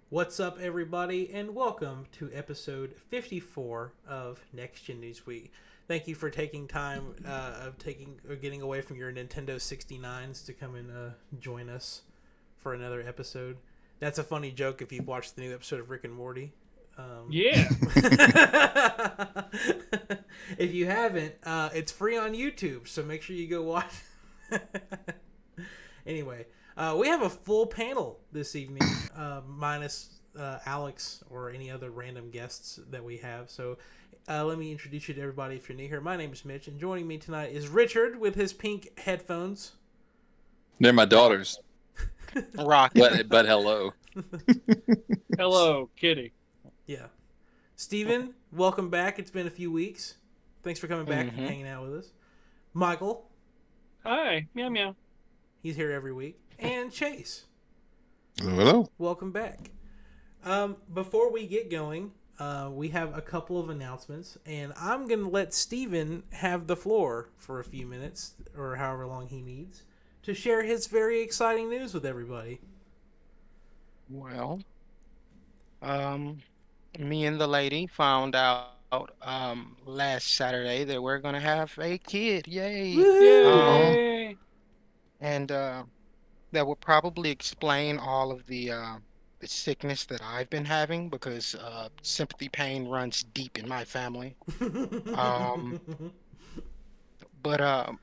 What's up, everybody, and welcome to episode 54 of Next Gen News Week. Thank you for taking time of getting away from your Nintendo 69s to come and join us for another episode. That's a funny joke if you've watched the new episode of Rick and Morty. Yeah. If you haven't, it's free on YouTube, so make sure you go watch. Anyway, we have a full panel this evening, minus Alex or any other random guests that we have. So let me introduce you to everybody if you're new here. My name is Mitch, and joining me tonight is Richard with his pink headphones. They're my daughters. Rock. But hello. Hello, Kitty. Yeah. Steven, welcome back. It's been a few weeks. Thanks for coming back and hanging out with us. Michael. Hi. Meow meow. He's here every week. And Chase. Hello. Welcome back. Before we get going, we have a couple of announcements, and I'm going to let Steven have the floor for a few minutes, or however long he needs, to share his very exciting news with everybody. Well, me and the lady found out last Saturday that we're gonna have a kid. Yay! Yay! And that would probably explain all of the sickness that I've been having because sympathy pain runs deep in my family. But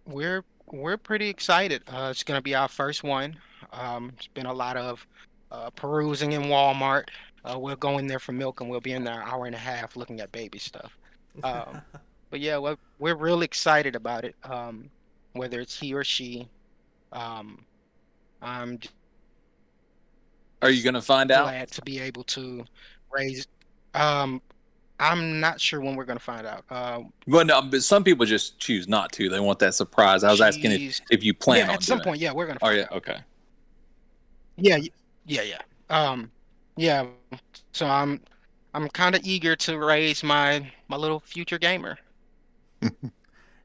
we're pretty excited. It's gonna be our first one. It's been a lot of perusing in Walmart. We'll go in there for milk and we'll be in there an hour and a half looking at baby stuff. But yeah, we're real excited about it. Whether it's he or she, I'm Are you gonna find out? glad to be able to raise. I'm not sure when we're gonna find out. Well, no, but some people just choose not to. They want that surprise. I was asking if you plan on at some doing point, yeah, we're gonna it. Oh find yeah, out. okay. Yeah. Yeah. So I'm kind of eager to raise my little future gamer.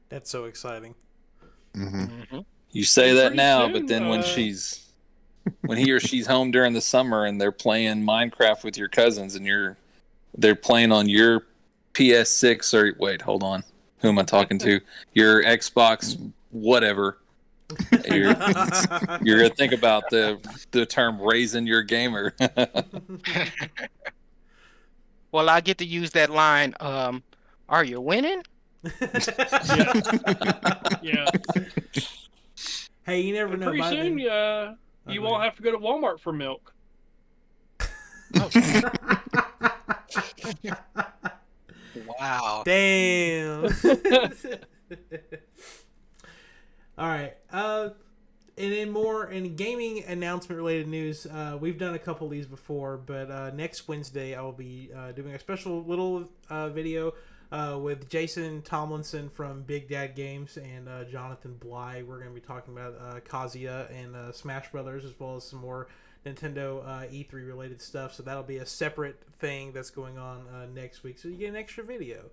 That's so exciting. You say that Pretty now, soon, but then when he or she's home during the summer and they're playing Minecraft with your cousins and they're playing on your PS6 or wait, hold on. Who am I talking to? Your Xbox whatever. You're gonna think about the term raising your gamer. Well, I get to use that line. Are you winning? Yeah. Hey, you never And know. pretty By soon, then... you won't have to go to Walmart for milk. Wow. Damn. All right. And in gaming announcement related news, we've done a couple of these before, but next Wednesday I will be doing a special little video with Jason Tomlinson from Big Dad Games and Jonathan Bly. We're going to be talking about Kazuya and Smash Brothers, as well as some more Nintendo E3 related stuff. So that'll be a separate thing that's going on next week. So you get an extra video.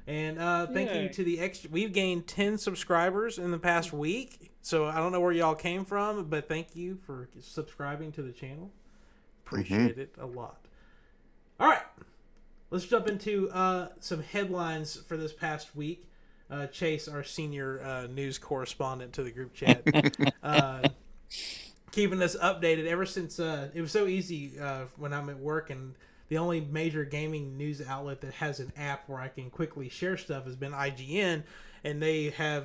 And thank you to the extra. We've gained 10 subscribers in the past week. So I don't know where y'all came from, but thank you for subscribing to the channel. Appreciate it a lot. All right. Let's jump into some headlines for this past week. Chase, our senior news correspondent to the group chat, keeping us updated ever since it was so easy when I'm at work, and the only major gaming news outlet that has an app where I can quickly share stuff has been IGN, and they have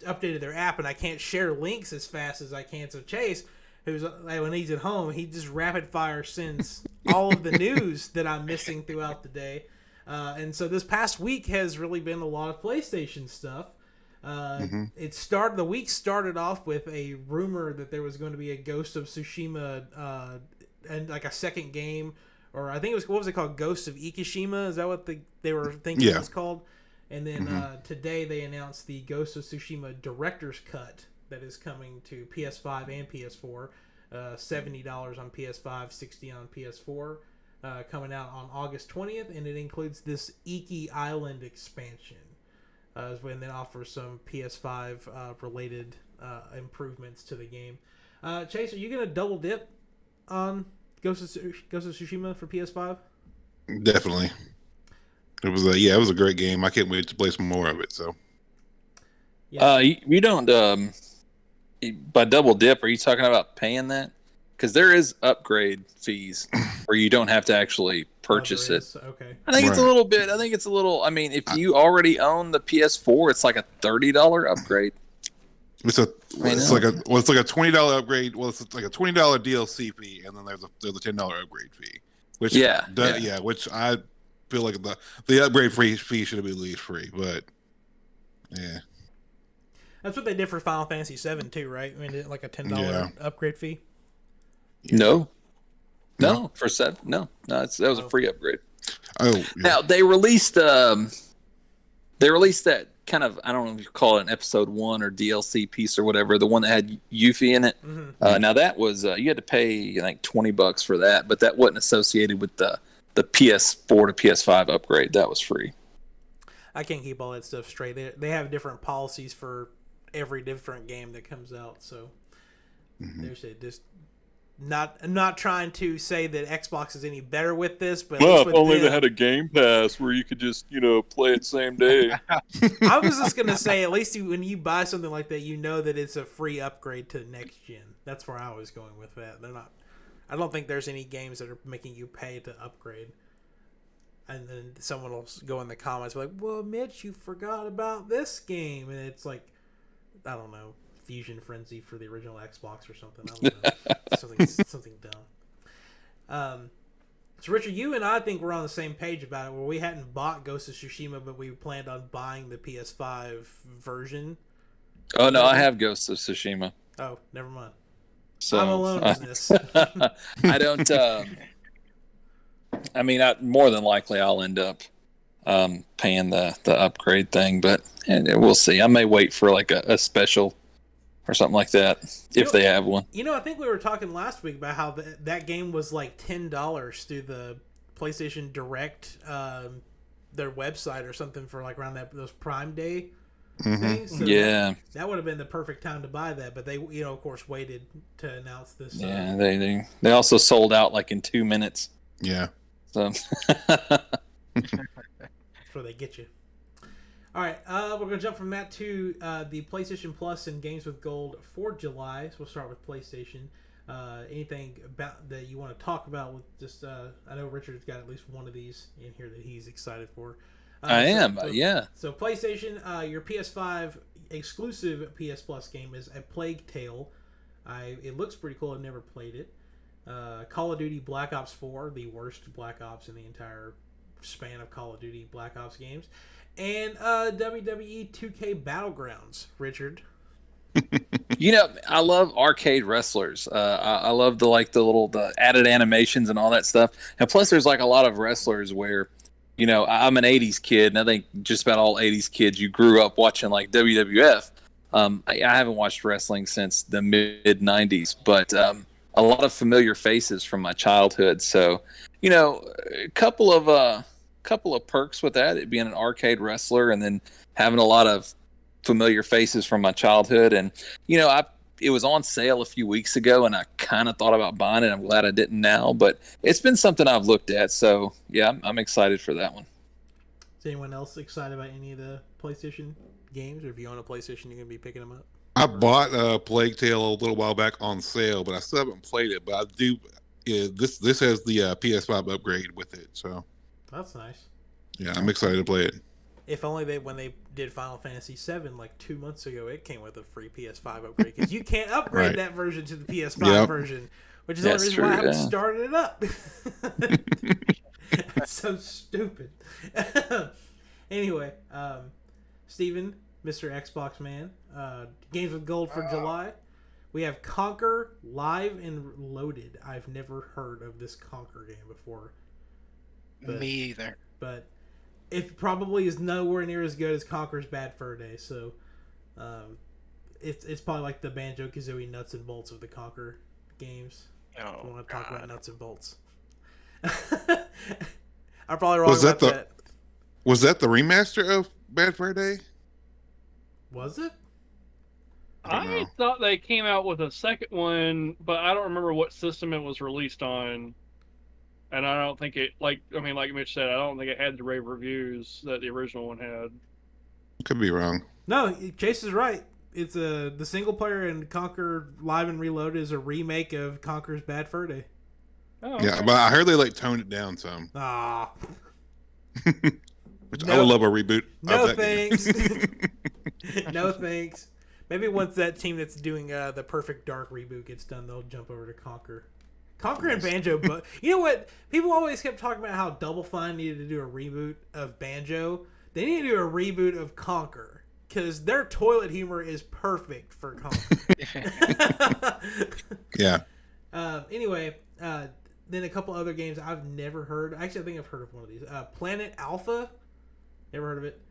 updated their app, and I can't share links as fast as I can. So Chase, who's when he's at home, he just rapid fire sends all of the news that I'm missing throughout the day. And so this past week has really been a lot of PlayStation stuff. The week started off with a rumor that there was going to be a Ghost of Tsushima and like a second game, or I think it was, what was it called? Ghost of Ikishima? Is that what they were thinking it was called? And then today they announced the Ghost of Tsushima Director's Cut that is coming to PS5 and PS4. $70 on PS5, $60 on PS4. Coming out on August 20th, and it includes this Iki Island expansion. When they offer some PS5 related improvements to the game. Chase, are you going to double dip on Ghost of Tsushima for PS5? Definitely. It was it was a great game. I can't wait to play some more of it. So. Yeah. You don't by double dip. Are you talking about paying that? Because there is upgrade fees where you don't have to actually purchase it. Okay. I think it's a Right. little bit. I think it's a little. I mean, if you already own the PS4, it's like a $30 upgrade. It's like a $20 upgrade. Well, it's like a $20 DLC fee, and then there's a $10 upgrade fee. Which which I feel like the upgrade fee should have been at least free, but yeah. That's what they did for Final Fantasy VII too, right? I mean, like a $10 upgrade fee. No, for $7. No, that was a free upgrade. Oh, yeah. Now they released that kind of, I don't know if you call it an episode 1 or DLC piece or whatever, the one that had Yuffie in it. Mm-hmm. Now that was you had to pay like $20 for that, but that wasn't associated with the PS4 to PS5 upgrade. That was free. I can't keep all that stuff straight. They have different policies for every different game that comes out, so there's it. Just I'm not trying to say that Xbox is any better with this, but Well, if only they had a Game Pass where you could just play it same day. I was just gonna say, at least when you buy something like that, you know that it's a free upgrade to next gen. That's where I was going with that. They're not. I don't think there's any games that are making you pay to upgrade. And then someone will go in the comments like, "Well, Mitch, you forgot about this game," and it's like, I don't know, Fusion Frenzy for the original Xbox or something. I don't know. something dumb. So Richard, you and I think we're on the same page about it, where we hadn't bought Ghost of Tsushima, but we planned on buying the PS5 version. Oh no, I have Ghost of Tsushima. Oh, never mind. So I'm alone in this. I don't. I mean, more than likely I'll end up paying the upgrade thing, but we'll see. I may wait for like a special or something like that if they have one. I think we were talking last week about how that game was like $10 through the PlayStation Direct, their website or something, for like around those Prime Day things. So yeah, that would have been the perfect time to buy that, but they, of course, waited to announce this. Yeah, they also sold out like in 2 minutes. Yeah. So that's where they get you. All right, we're going to jump from that to the PlayStation Plus and Games with Gold for July. So we'll start with PlayStation. Anything about that you want to talk about with just, I know Richard's got at least one of these in here that he's excited for. Yeah. So PlayStation, your PS5 exclusive PS Plus game is A Plague Tale. It looks pretty cool. I've never played it. Call of Duty Black Ops 4, the worst Black Ops in the entire span of Call of Duty Black Ops games. And WWE 2K Battlegrounds, Richard. I love arcade wrestlers. I love the added animations and all that stuff. And plus, there's like a lot of wrestlers where, I'm an '80s kid, and I think just about all '80s kids, you grew up watching like WWF. I haven't watched wrestling since the mid '90s, but a lot of familiar faces from my childhood. So, a couple of perks with that, it being an arcade wrestler and then having a lot of familiar faces from my childhood. And it was on sale a few weeks ago, and I kind of thought about buying it. I'm glad I didn't now, but it's been something I've looked at. So yeah, I'm excited for that one. Is anyone else excited about any of the PlayStation games, or if you own a PlayStation, you're gonna be picking them up? I bought Plague Tale a little while back on sale, but I still haven't played it. But I do. This has the PS5 upgrade with it, so that's nice. Yeah, I'm excited to play it. If only when they did Final Fantasy VII like 2 months ago, it came with a free PS5 upgrade, because you can't upgrade that version to the PS5 version, which is the only reason why I haven't started it up. That's so stupid. Anyway, Steven, Mr. Xbox Man, Games with Gold for July. We have Conquer Live and Loaded. I've never heard of this Conquer game before. Me either. But it probably is nowhere near as good as Conquer's Bad Fur Day. So it's probably like the Banjo-Kazooie nuts and bolts of the Conquer games. I want to talk about nuts and bolts. I'm probably wrong about that. Was that the remaster of Bad Fur Day? Was it? I thought they came out with a second one, but I don't remember what system it was released on. And I don't think it, like Mitch said, I don't think it had the rave reviews that the original one had. Could be wrong. No, Chase is right. It's the single player in Conquer Live and Reloaded is a remake of Conquer's Bad Fur Day. Oh, okay. Yeah, but I heard they toned it down some. Ah. Which I would love a reboot. No of that thanks. Game. No thanks. Maybe once that team that's doing the Perfect Dark reboot gets done, they'll jump over to Conquer. Conquer and Banjo, but you know what? People always kept talking about how Double Fine needed to do a reboot of Banjo. They need to do a reboot of Conquer because their toilet humor is perfect for Conquer. Yeah. Anyway, then a couple other games I've never heard. Actually, I think I've heard of one of these. Planet Alpha. Never heard of it.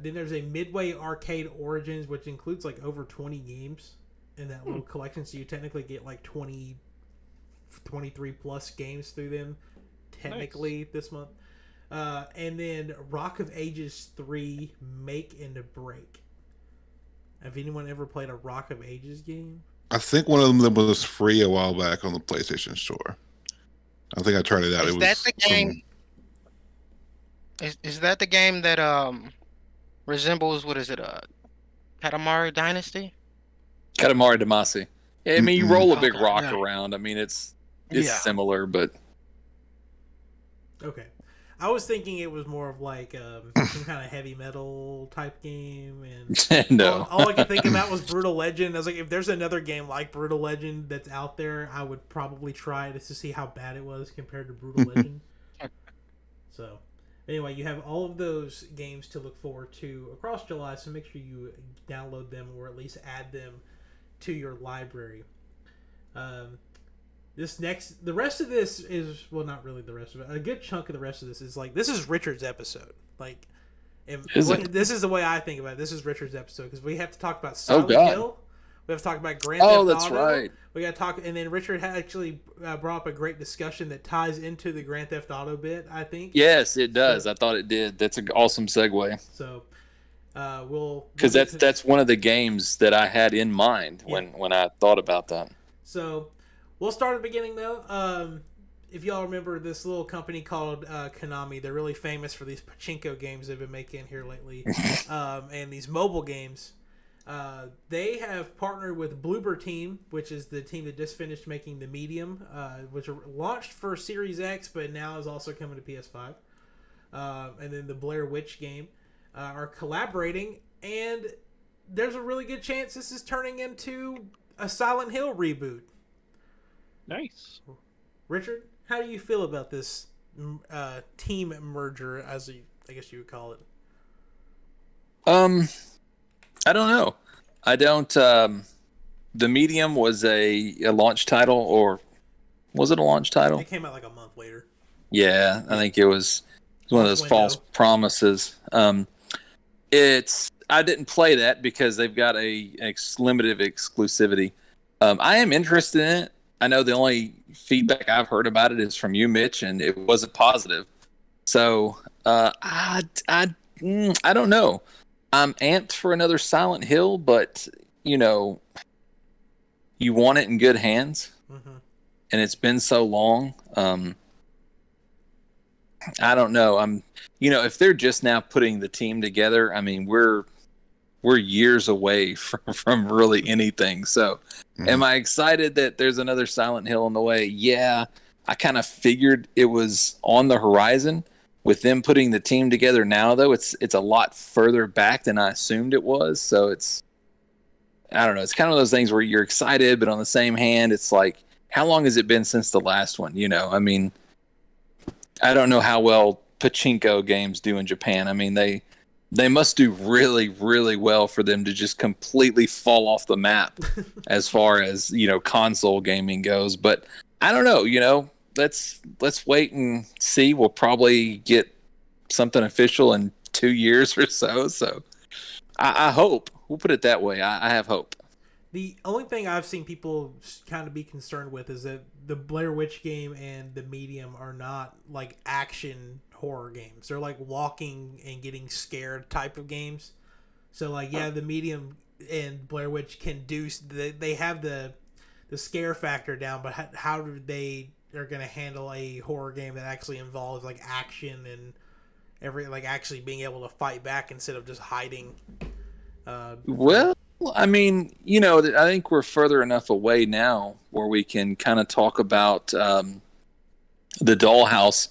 Then there's a Midway Arcade Origins, which includes like over 20 games in that little collection. So you technically get like 23 plus games through them technically this month. And then Rock of Ages 3 Make and Break. Have anyone ever played a Rock of Ages game? I think one of them was free a while back on the PlayStation Store. I think I tried it out. Is that the game? Is that the game that resembles, what is it, Katamari Dynasty? Katamari Damacy. Yeah, I mean, you roll a big rock around. I mean, it's similar, but okay. I was thinking it was more of like some kind of heavy metal type game, and no. all I could think about was Brutal Legend. I was like, if there's another game like Brutal Legend that's out there, I would probably try it to see how bad it was compared to Brutal Legend. So, anyway, you have all of those games to look forward to across July, so make sure you download them or at least add them to your library. The rest of this is, well, not really the rest of it. A good chunk of the rest of this is like, this is Richard's episode. Like, this is the way I think about it. This is Richard's episode because we have to talk about Silent Hill. We have to talk about Grand Theft Auto. Oh, that's right. We got to talk, and then Richard actually brought up a great discussion that ties into the Grand Theft Auto bit, I think. Yes, it does. I thought it did. That's an awesome segue. So, because that's one of the games that I had in mind when I thought about that. So, we'll start at the beginning though. If y'all remember this little company called Konami, they're really famous for these pachinko games they've been making here lately, and these mobile games. They have partnered with Bloober Team, which is the team that just finished making the Medium, which launched for Series X, but now is also coming to PS5. And then the Blair Witch game are collaborating, and there's a really good chance this is turning into a Silent Hill reboot. Nice. Richard, how do you feel about this team merger, as I guess you would call it? I don't know. I don't. The Medium was a launch title, or was it a launch title? It came out like a month later. Yeah, I think it was one of those false promises. I didn't play that because they've got a limited exclusivity. I am interested in it. I know the only feedback I've heard about it is from you, Mitch, and it wasn't positive. So I don't know. I'm amped for another Silent Hill, but you want it in good hands, and it's been so long. I don't know. If they're just now putting the team together, I mean, we're years away from really anything. So, am I excited that there's another Silent Hill on the way? Yeah, I kind of figured it was on the horizon. With them putting the team together now, though, it's a lot further back than I assumed it was. So I don't know. It's kind of those things where you're excited, but on the same hand, it's like, how long has it been since the last one? I mean, I don't know how well pachinko games do in Japan. I mean, they must do really, really well for them to just completely fall off the map as far as, console gaming goes. But I don't know, let's wait and see. We'll probably get something official in 2 years or so. So I hope. We'll put it that way. I have hope. The only thing I've seen people kind of be concerned with is that the Blair Witch game and the Medium are not like action horror games. They're like walking and getting scared type of games. So like, yeah, the Medium and Blair Witch can do. They have the scare factor down, but how do they are going to handle a horror game that actually involves like action and actually being able to fight back instead of just hiding? Well, I mean, I think we're further enough away now where we can kind of talk about the Dollhouse.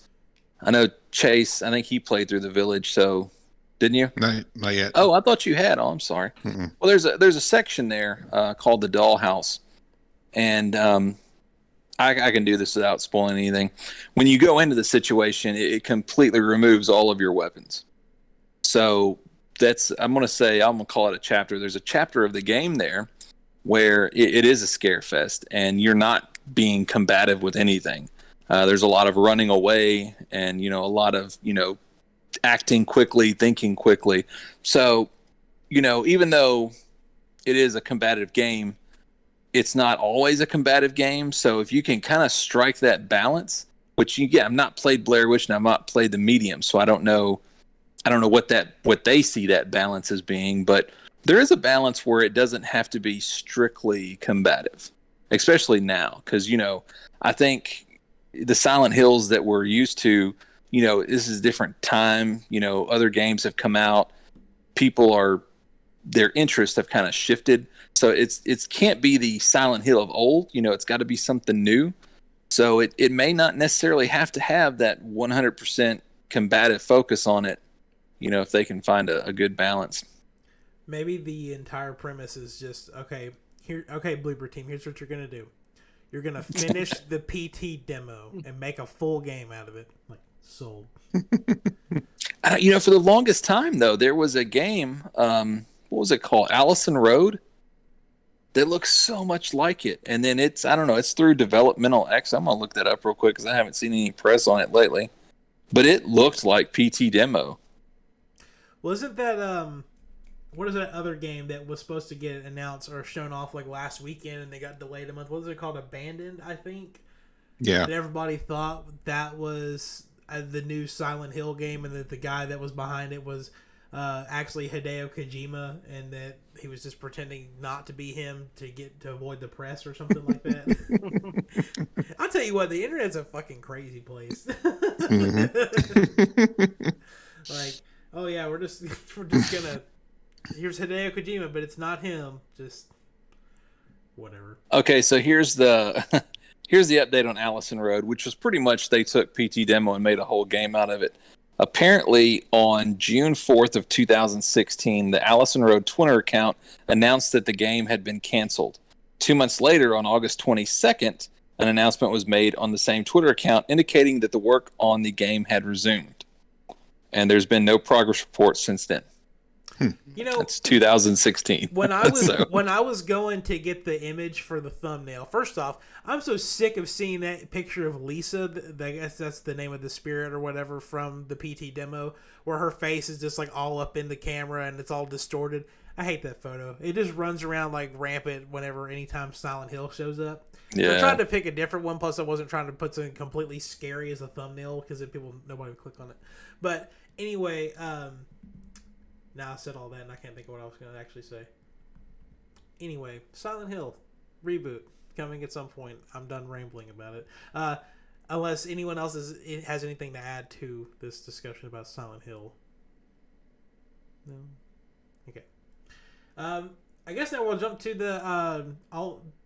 I know Chase, I think he played through The Village, so didn't you? Not yet. Oh, I thought you had. Oh, I'm sorry. Mm-mm. Well, there's a section there called the Dollhouse, and I can do this without spoiling anything. When you go into the situation, it completely removes all of your weapons. So I'm going to call it a chapter. There's a chapter of the game there where it is a scare fest, and you're not being combative with anything. There's a lot of running away, and a lot of acting quickly, thinking quickly. So even though it is a combative game, it's not always a combative game. So if you can kind of strike that balance, which I've not played Blair Witch and I've not played the medium, so I don't know what they see that balance as being, but there is a balance where it doesn't have to be strictly combative, especially now, because I think the Silent Hills that we're used to, this is a different time. Other games have come out, their interests have kind of shifted. So it can't be the Silent Hill of old. It's got to be something new. So it may not necessarily have to have that 100% combative focus on it, if they can find a good balance. Maybe the entire premise is just, okay, Bloober Team, here's what you're going to do. You're going to finish the PT demo and make a full game out of it. Like, sold. For the longest time, though, there was a game, what was it called? Allison Road? That looks so much like it. And then it's through Developmental X. I'm going to look that up real quick because I haven't seen any press on it lately. But it looked like PT demo. Well, isn't that, what is that other game that was supposed to get announced or shown off like last weekend and they got delayed a month? What was it called? Abandoned, I think? Yeah. And everybody thought that was the new Silent Hill game and that the guy that was behind it was actually Hideo Kojima, and that he was just pretending not to be him to avoid the press or something like that. I'll tell you what, the internet's a fucking crazy place. Like, oh yeah, we're just gonna, here's Hideo Kojima, but it's not him. Just whatever. Okay, so here's the update on Allison Road, which was pretty much they took PT demo and made a whole game out of it. Apparently, on June 4th of 2016, the Allison Road Twitter account announced that the game had been canceled. 2 months later, on August 22nd, an announcement was made on the same Twitter account indicating that the work on the game had resumed. And there's been no progress reports since then. It's 2016. When I was going to get the image for the thumbnail, first off, I'm so sick of seeing that picture of Lisa. I guess that's the name of the spirit or whatever from the PT demo, where her face is just like all up in the camera and it's all distorted. I hate that photo. It just runs around like rampant anytime Silent Hill shows up. Yeah. I tried to pick a different one. Plus, I wasn't trying to put something completely scary as a thumbnail because nobody would click on it. But anyway, now I said all that and I can't think of what I was going to actually say. Anyway, Silent Hill Reboot coming at some point. I'm done rambling about it. Unless anyone else has anything to add to this discussion about Silent Hill. No? Okay. I guess now we'll jump to the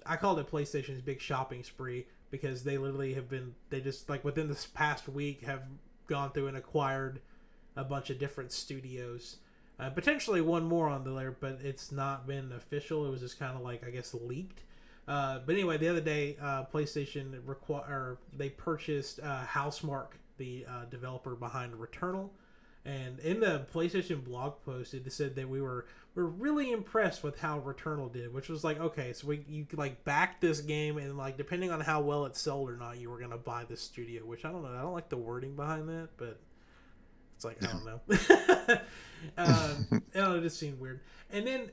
I called it PlayStation's big shopping spree because they literally they just like within this past week have gone through and acquired a bunch of different studios. Potentially one more on there, but it's not been official. It was just kind of like, I guess, leaked. But anyway, the other day, PlayStation they purchased Housemarque, the developer behind Returnal. And in the PlayStation blog post, it said that we're really impressed with how Returnal did, which was like, okay, so you could like back this game and like depending on how well it sold or not, you were gonna buy this studio. Which I don't know. I don't like the wording behind that, but it's like, I don't know. It just seemed weird. And then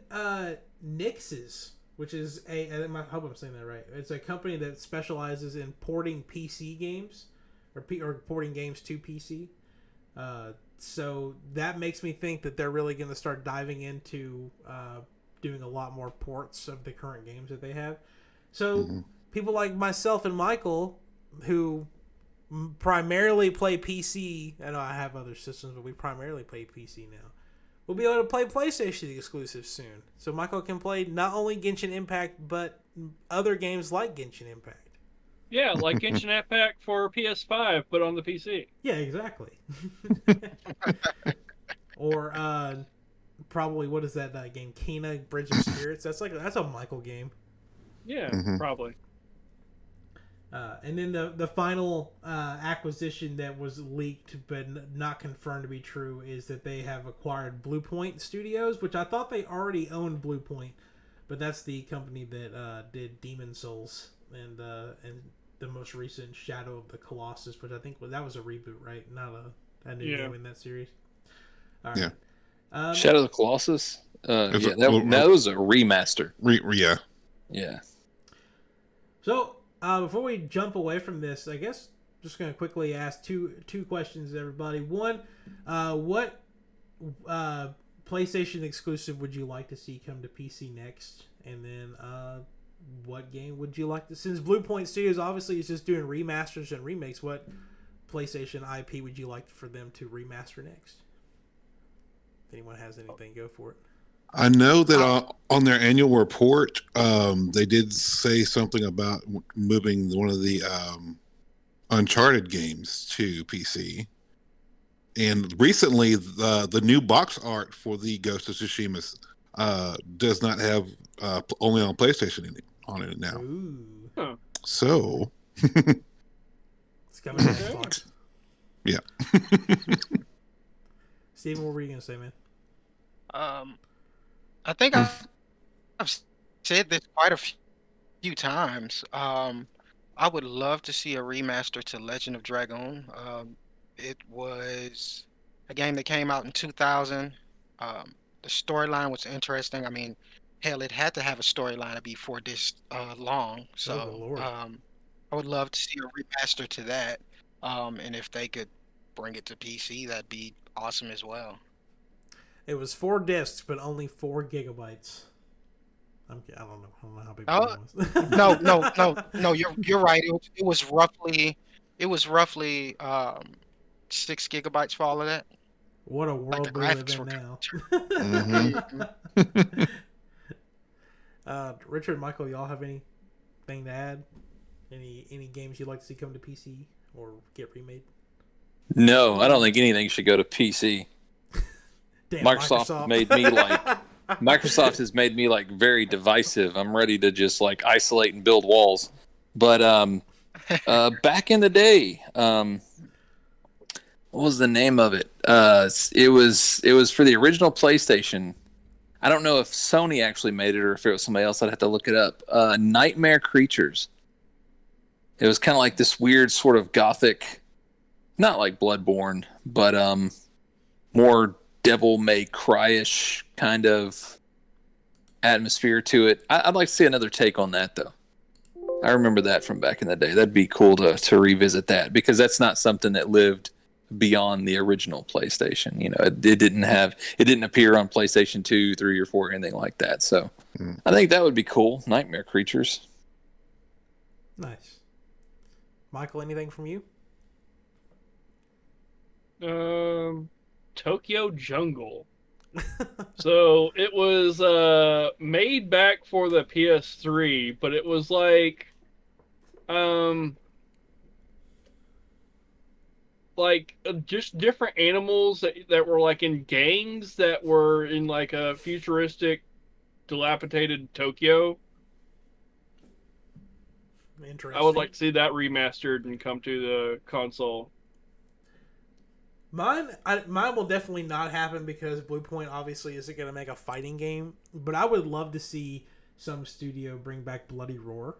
Nix's, which is I hope I'm saying that right. It's a company that specializes in porting PC games or porting games to PC. So that makes me think that they're really going to start diving into doing a lot more ports of the current games that they have. So people like myself and Michael, who primarily play PC, I know I have other systems, but we primarily play PC now, we'll be able to play PlayStation exclusives soon. So Michael can play not only Genshin Impact, but other games like Genshin Impact. Yeah, like Genshin Impact for PS5, but on the PC. Yeah, exactly. Or probably, what is that game? Kena Bridge of Spirits. That's a Michael game. Yeah, probably. And then the final acquisition that was leaked but not confirmed to be true is that they have acquired Bluepoint Studios, which I thought they already owned Bluepoint, but that's the company that did Demon Souls and the most recent Shadow of the Colossus, which I think that was a reboot, right? Not a new game in that series. All right. Yeah. Shadow of the Colossus. That was a remaster. Yeah. So before we jump away from this, I guess just going to quickly ask two questions to everybody. One, what PlayStation exclusive would you like to see come to PC next? And then what game would you like to... Since Bluepoint Studios obviously is just doing remasters and remakes, what PlayStation IP would you like for them to remaster next? If anyone has anything, go for it. I know that on their annual report, they did say something about moving one of the Uncharted games to PC. And recently, the new box art for the Ghost of Tsushima does not have only on PlayStation on it now. Ooh. Huh. So, it's coming to Xbox. Yeah. Steven, what were you going to say, man? I think I've said this quite a few times. I would love to see a remaster to Legend of Dragoon. It was a game that came out in 2000. The storyline was interesting. I mean, hell, it had to have a storyline to be for this long. So I would love to see a remaster to that. And if they could bring it to PC, that'd be awesome as well. It was 4 discs, but only 4 gigabytes. I don't know how big it was. No. You're right. It was roughly 6 gigabytes for all of that. What a world we live in now. Richard, Michael, y'all have anything to add? Any games you'd like to see come to PC or get remade? No, I don't think anything should go to PC. Damn, Microsoft made me Microsoft has made me very divisive. I'm ready to just isolate and build walls. But back in the day, what was the name of it? It was for the original PlayStation. I don't know if Sony actually made it or if it was somebody else. I'd have to look it up. Nightmare Creatures. It was kind of like this weird sort of gothic, not like Bloodborne, but more Devil May Cry-ish kind of atmosphere to it. I'd like to see another take on that, though. I remember that from back in the day. That'd be cool to revisit that, because that's not something that lived beyond the original PlayStation. You know, it didn't appear on PlayStation 2, 3, or 4, or anything like that. So I think that would be cool. Nightmare Creatures. Nice. Michael, anything from you? Tokyo Jungle. So it was made back for the PS3, but it was just different animals that were in gangs that were in a futuristic, dilapidated Tokyo. Interesting. I would like to see that remastered and come to the console. Mine will definitely not happen because Bluepoint obviously isn't going to make a fighting game. But I would love to see some studio bring back Bloody Roar.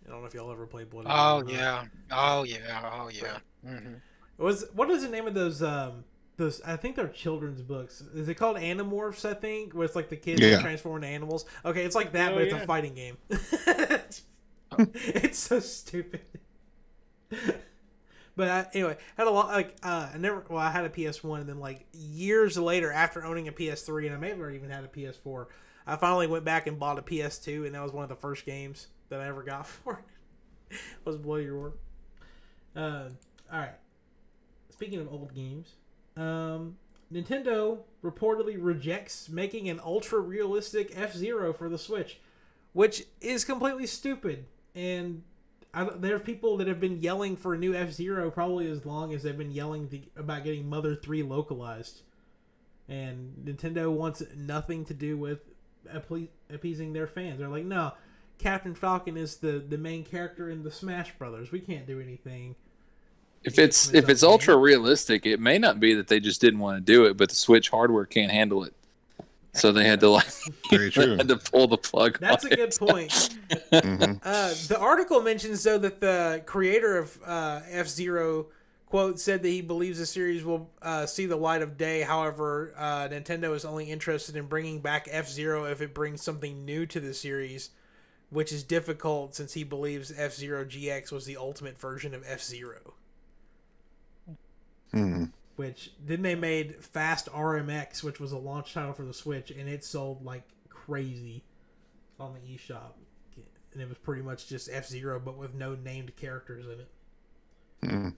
I don't know if y'all ever played Bloody Roar. Oh yeah. Mm-hmm. What is the name of those? I think they're children's books. Is it called Animorphs? I think where it's the kids transform into animals. Okay, it's like that, but it's a fighting game. It's so stupid. But anyway, had a lot I had a PS1, and then years later, after owning a PS3, and I may have even had a PS4, I finally went back and bought a PS2, and that was one of the first games that I ever got for it. Was Blow Your World. All right. Speaking of old games, Nintendo reportedly rejects making an ultra-realistic F-Zero for the Switch, which is completely stupid. And there are people that have been yelling for a new F-Zero probably as long as they've been yelling about getting Mother 3 localized. And Nintendo wants nothing to do with appeasing their fans. They're like, no, Captain Falcon is the main character in the Smash Brothers. We can't do anything. If it's ultra realistic, it may not be that they just didn't want to do it, but the Switch hardware can't handle it. So they had to Very true. had to pull the plug. That's a good point. The article mentions though that the creator of F-Zero quote said that he believes the series will see the light of day. However, Nintendo is only interested in bringing back F-Zero if it brings something new to the series, which is difficult since he believes F-Zero GX was the ultimate version of F-Zero. Which then they made Fast RMX, which was a launch title for the Switch, and it sold like crazy on the eShop. And it was pretty much just F-Zero, but with no named characters in it.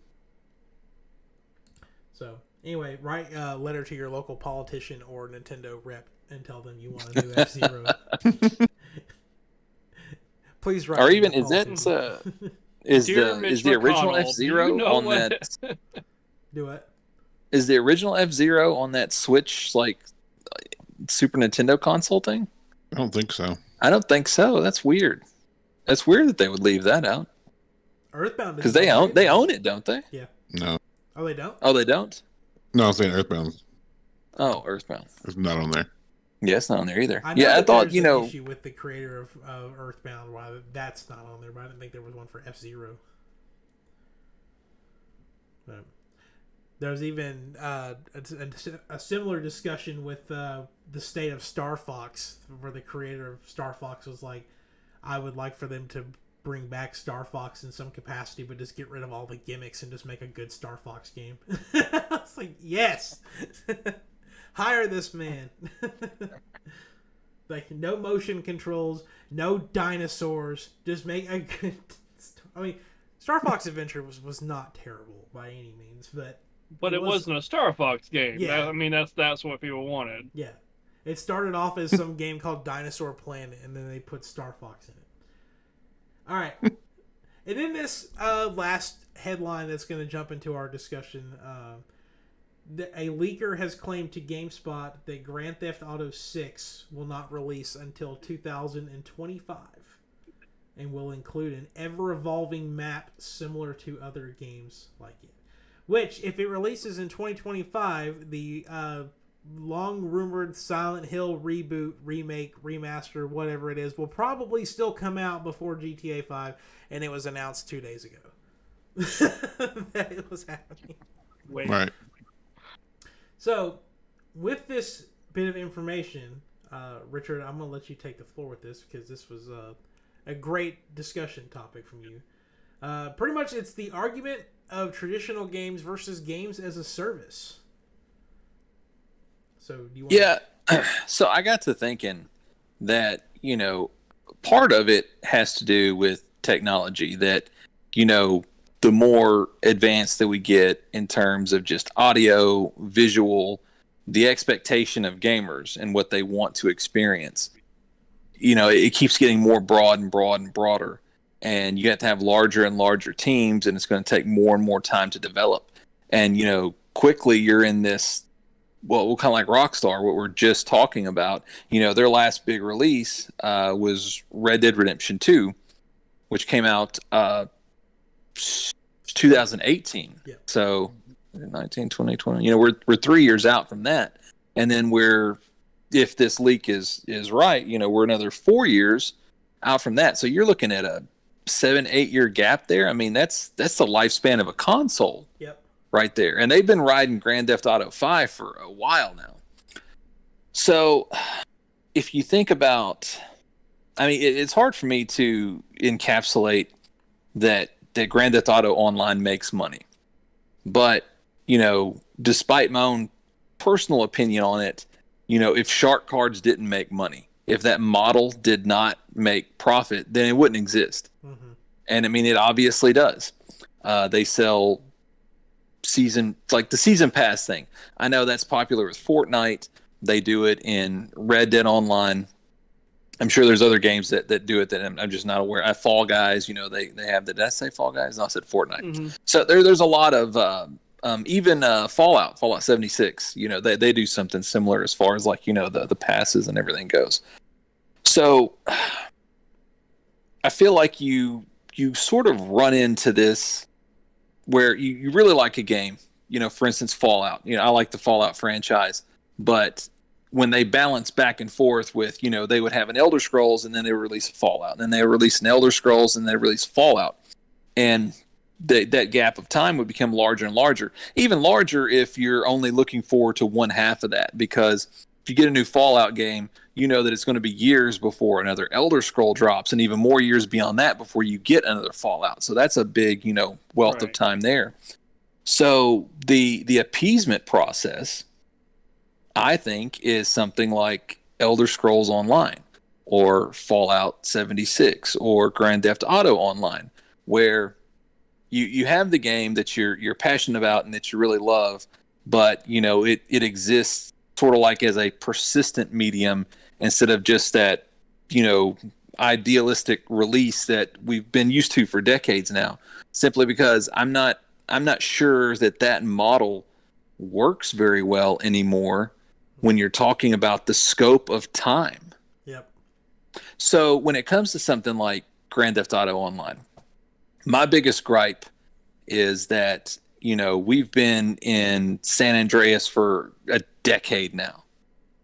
So anyway, write a letter to your local politician or Nintendo rep and tell them you want a new F-Zero. Please write. Or even is the original F-Zero on that? Do it. Is the original F-Zero on that Switch like Super Nintendo console thing? I don't think so. I don't think so. That's weird. That's weird that they would leave that out. Earthbound, because they own it, don't they? Yeah. No. Oh, they don't. Oh, they don't. No, I'm saying Earthbound. Oh, Earthbound. It's not on there. Yeah, it's not on there either. I thought an issue with the creator of Earthbound, why that's not on there, but I didn't think there was one for F-Zero. But there's even a similar discussion with the state of Star Fox, where the creator of Star Fox was like, I would like for them to bring back Star Fox in some capacity, but just get rid of all the gimmicks and just make a good Star Fox game. I was like, yes! Hire this man. Like, no motion controls, no dinosaurs, just make a good... I mean, Star Fox Adventure was not terrible by any means, but it wasn't a Star Fox game. Yeah. I mean, that's what people wanted. Yeah. It started off as some game called Dinosaur Planet, and then they put Star Fox in it. All right. And then this last headline that's going to jump into our discussion, a leaker has claimed to GameSpot that Grand Theft Auto 6 will not release until 2025 and will include an ever-evolving map similar to other games like it. Which, if it releases in 2025, the long-rumored Silent Hill reboot, remake, remaster, whatever it is, will probably still come out before GTA 5, and it was announced 2 days ago that it was happening. Wait. Right. So, with this bit of information, Richard, I'm going to let you take the floor with this, because this was a great discussion topic from you. Pretty much, it's the argument of traditional games versus games as a service. So do you want So I got to thinking that, part of it has to do with technology, that, the more advanced that we get in terms of just audio, visual, the expectation of gamers and what they want to experience, it keeps getting more broad and broad and broader. And you have to have larger and larger teams, and it's going to take more and more time to develop. And, quickly you're in this, well, kind of like Rockstar, what we're just talking about. Their last big release was Red Dead Redemption 2, which came out 2018. Yeah. So 19, 20, 20. We're 3 years out from that. And then if this leak is right, we're another 4 years out from that. So you're looking at a 7-8 year gap there. I mean, that's the lifespan of a console. Yep. Right there. And they've been riding Grand Theft Auto 5 for a while now. So if you think about, I mean, it's hard for me to encapsulate that Grand Theft Auto Online makes money. But, despite my own personal opinion on it, if Shark Cards didn't make money, if that model did not make profit, then it wouldn't exist. Mm-hmm. And I mean, it obviously does. They sell the season pass thing. I know that's popular with Fortnite. They do it in Red Dead Online. I'm sure there's other games that do it that I'm just not aware. Fall Guys, they have the. Did I say Fall Guys? No, I said Fortnite. Mm-hmm. So there's a lot of even Fallout 76. They do something similar as far as the passes and everything goes. So I feel like you sort of run into this where you really like a game. For instance, Fallout. I like the Fallout franchise, but when they balance back and forth with, they would have an Elder Scrolls and then they would release Fallout, and then they would release an Elder Scrolls and they release Fallout, and that gap of time would become larger and larger, even larger if you're only looking forward to one half of that, because if you get a new Fallout game, that it's going to be years before another Elder Scroll drops, and even more years beyond that before you get another Fallout. So that's a big, wealth of time there. So the appeasement process, I think, is something like Elder Scrolls Online or Fallout 76 or Grand Theft Auto Online, where you have the game that you're passionate about and that you really love, but it exists sort of like as a persistent medium instead of just that idealistic release that we've been used to for decades now. Simply because I'm not sure that model works very well anymore when you're talking about the scope of time. Yep. So when it comes to something like Grand Theft Auto Online, my biggest gripe is that, we've been in San Andreas for a decade now.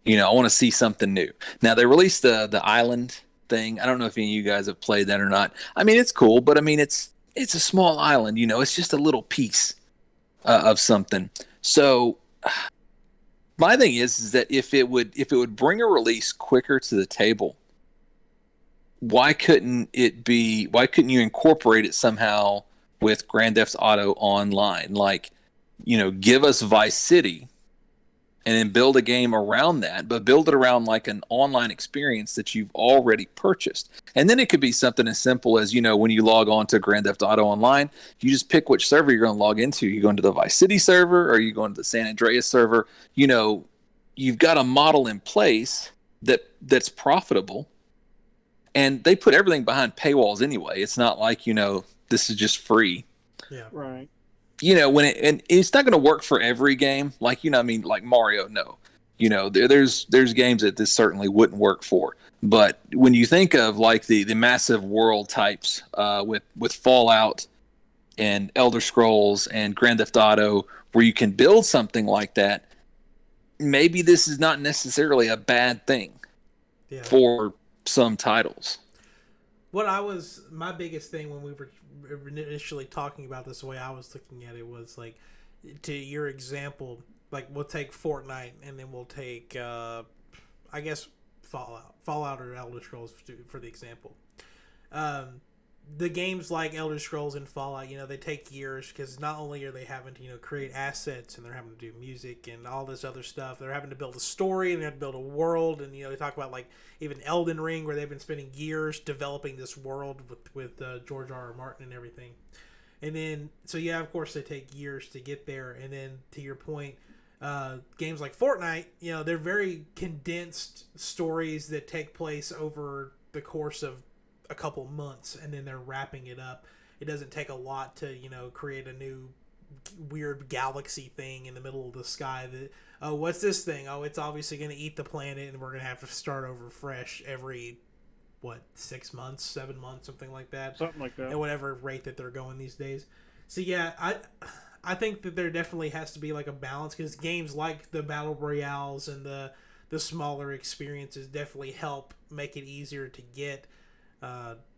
I want to see something new. Now, they released the island thing. I don't know if any of you guys have played that or not. I mean, it's cool, but I mean, it's a small island, it's just a little piece of something. So my thing is that if it would bring a release quicker to the table, why couldn't you incorporate it somehow with Grand Theft Auto Online? Give us Vice City and then build a game around that, but build it around like an online experience that you've already purchased. And then it could be something as simple as, when you log on to Grand Theft Auto Online, you just pick which server you're going to log into. You go into the Vice City server or you go into the San Andreas server. You've got a model in place that's profitable. And they put everything behind paywalls anyway. It's not like, this is just free. Yeah. Right. And it's not going to work for every game. Like Mario, no. There's games that this certainly wouldn't work for. But when you think of like the massive world types with Fallout and Elder Scrolls and Grand Theft Auto, where you can build something like that, maybe this is not necessarily a bad thing for some titles. My biggest thing when we were initially talking about this, the way I was looking at it was like, to your example, like we'll take Fortnite and then we'll take, I guess Fallout or Elder Scrolls for the example. The games like Elder Scrolls and Fallout, they take years because not only are they having to, create assets and they're having to do music and all this other stuff, they're having to build a story and they have to build a world. And, they talk about like even Elden Ring, where they've been spending years developing this world with George R.R. Martin and everything. And then, so yeah, of course they take years to get there. And then to your point, games like Fortnite, they're very condensed stories that take place over the course of a couple months, and then they're wrapping it up. It doesn't take a lot to create a new weird galaxy thing in the middle of the sky that what's this thing, it's obviously going to eat the planet and we're going to have to start over fresh every 6 months, 7 months, something like that, at whatever rate that they're going these days. So yeah, I think that there definitely has to be like a balance, because games like the battle royales and the smaller experiences definitely help make it easier to get